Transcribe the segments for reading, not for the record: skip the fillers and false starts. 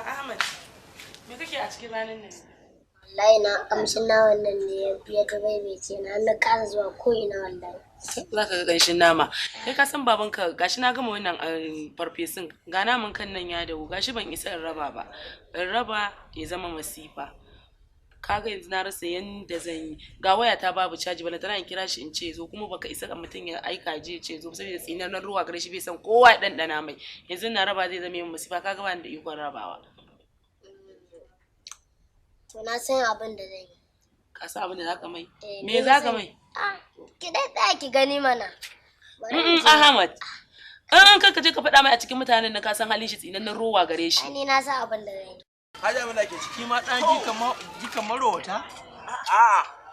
Ahmad, me kake a cikin ranar nan? Wallahi na kamshin na wannan ne ya biya ta baibaice na kasa zuwa ko ina wallahi. Za ka ga ƙanshin nama. Kai ka san babanka gashi na gama wannan farfesun ga naman kan nan ya dawo gashi ban isa in raba ba. In raba ya zama masifa. Kaga yanzu na rasa yanda zan yi. Ga waya ta babu caji bana tana in kira shi in ce zo kuma baka isa mutum ya aika je ce zo saboda tsinar nan ruwa gare shi bai san kowa ya dandana mai. Yanzu na raba zai zama yin masifa kaga ba da ikon rabawa. To na san abin da zan yi. Ka san abin da zaka mai? Me zaka mai? Ki dai tsaya ki gani mana. Ahmad. An ka je ka faɗa mai a cikin mutanen na ka san halin shi tsinan nan ruwa gare shi. Ni na san abin da zan yi. Haja mun ke ciki ma dan ji kamar rawata.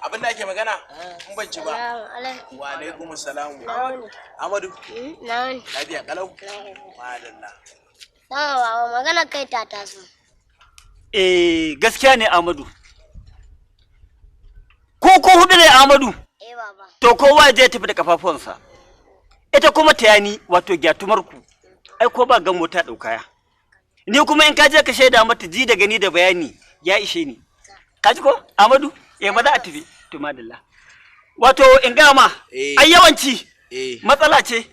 Abin da ake magana in ban ci ba. Wa alaikum assalam. Amadu. Na'am. Lafiya kalau. Madalla. Nawa magana kai ta taso. Gaskiya ne Amadu. Ko hudu ne Amadu? Baba. To kowa zai tafi da kafafuwansa. Ita kuma tayani wato gyatumarku. Ai ko ba gan mota daukaya. Ni kuma in ka je ka shaida mata ji da gani da bayani ya ishe ni. Ka ji ko Amadu? Ba za a tafi. To madalla. Wato in ga ma ai yawanci matsala ce.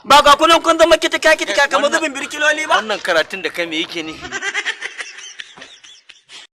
Ba ga kunan kun zama kitika kamar zubin birkiloli ba. Wannan karatun da kai me yake nufi?